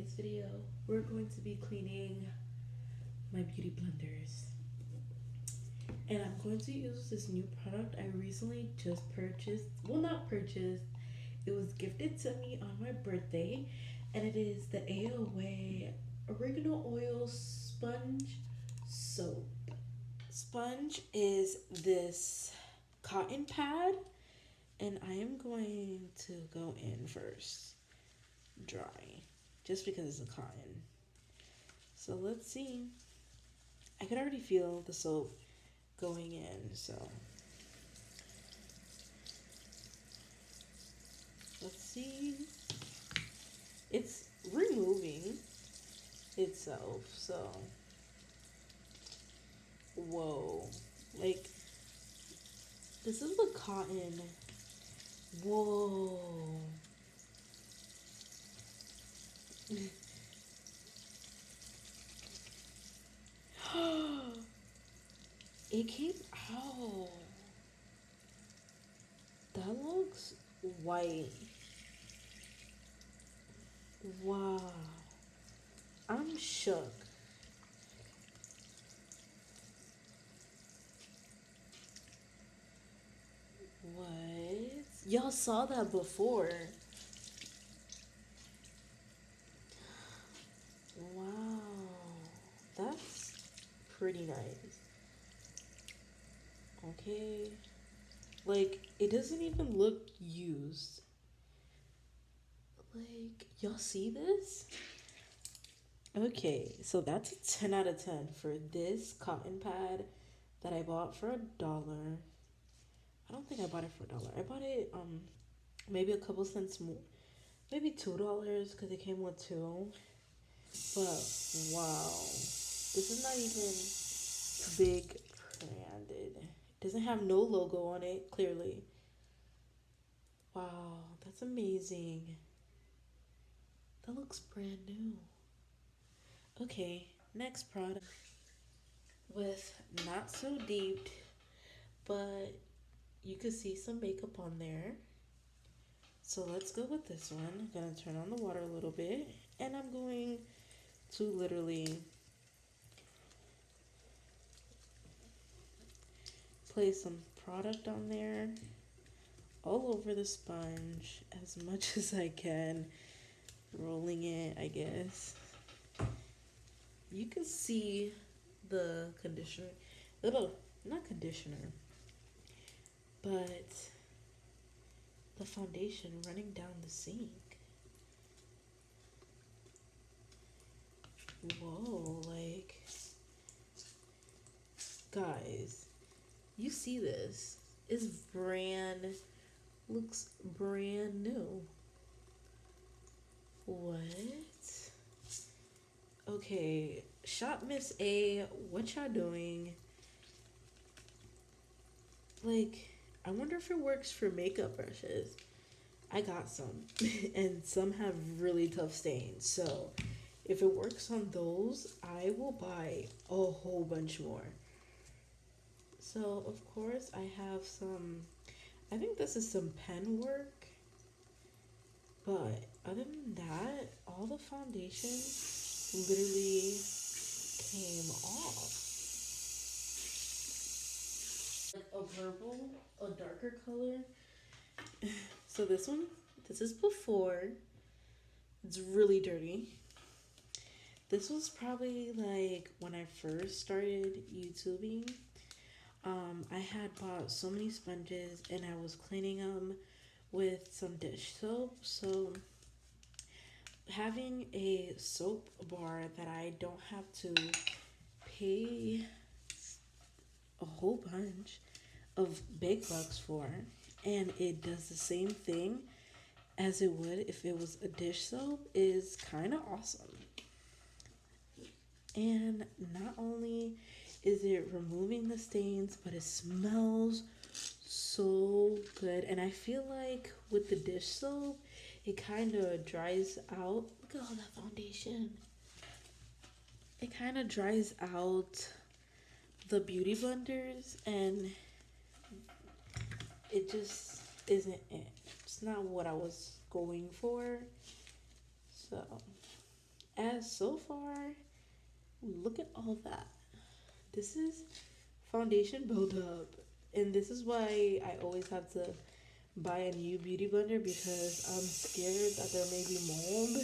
today's video, we're going to be cleaning my beauty blenders. And I'm going to use this new product I recently just purchased. Well, not purchased, it was gifted to me on my birthday. And it is the AOA Oregano Oil Sponge Soap. Sponge is this cotton pad, and I am going to go in first dry just because it's a cotton. So let's see. I could already feel the soap going in, so let's see. It's removing itself, so whoa. Like, this is the cotton. Whoa. It came out. That looks white. Wow. I'm shook. What? Y'all saw that before. Wow. That's pretty nice. Okay. Like, it doesn't even look used. Like, y'all see this? Okay, so that's a 10 out of 10 for this cotton pad that I bought for $1. I don't think I bought it for $1. I bought it maybe a couple cents more, maybe $2 because it came with two. But wow, this is not even big branded. It doesn't have no logo on it, clearly. Wow, that's amazing. That looks brand new. Okay, next product with not so deep, but you could see some makeup on there. So let's go with this one. I'm gonna turn on the water a little bit, and I'm going to literally place some product on there all over the sponge as much as I can, rolling it, I guess. You can see the conditioner, little, not conditioner, but the foundation running down the sink. Whoa, like, guys, you see this? It's looks brand new. What? Okay, ShopMissA, what y'all doing? Like, I wonder if it works for makeup brushes. I got some, and some have really tough stains. So, if it works on those, I will buy a whole bunch more. So, of course, I have some, I think this is some pen work. But other than that, all the foundation literally came off. Like a purple, a darker color. So this one, this is before. It's really dirty. This was probably like when I first started YouTubing. I had bought so many sponges and I was cleaning them with some dish soap. So having a soap bar that I don't have to pay a whole bunch of big bucks for, and it does the same thing as it would if it was a dish soap, is kind of awesome. And not only is it removing the stains, but it smells so good. And I feel like with the dish soap, it kind of dries out. Look at all that foundation. It kind of dries out the beauty blenders, and it just isn't it. It's not what I was going for. So And so far, look at all that. This is foundation buildup. And this is why I always have to buy a new beauty blender because I'm scared that there may be mold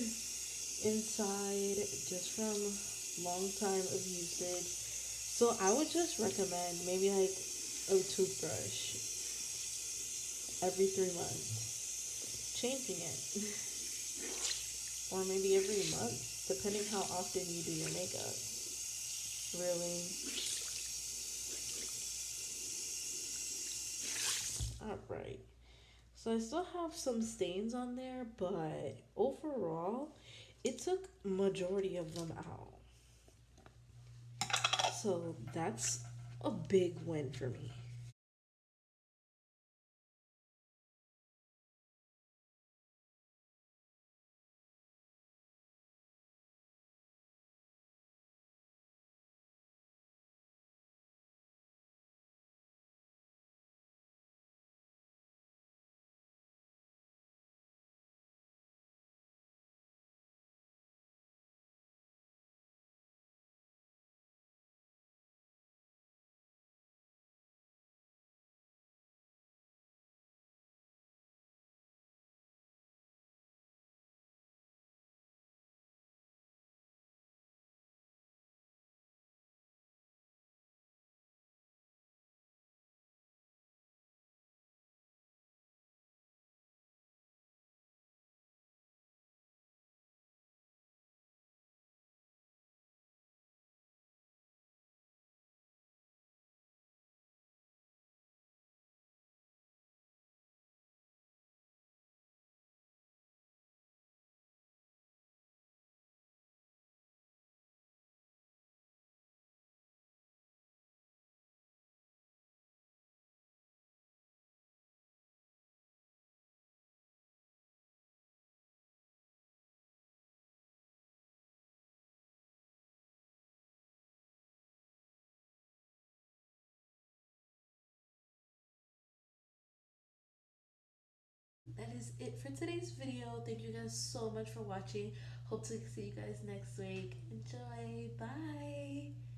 inside just from long time of usage. So I would just recommend maybe like a toothbrush every 3 months, changing it, or maybe every month, depending how often you do your makeup. Really. Alright. So I still have some stains on there, but overall, it took majority of them out. So that's a big win for me. That is it for today's video. Thank you guys so much for watching. Hope to see you guys next week. Enjoy. Bye.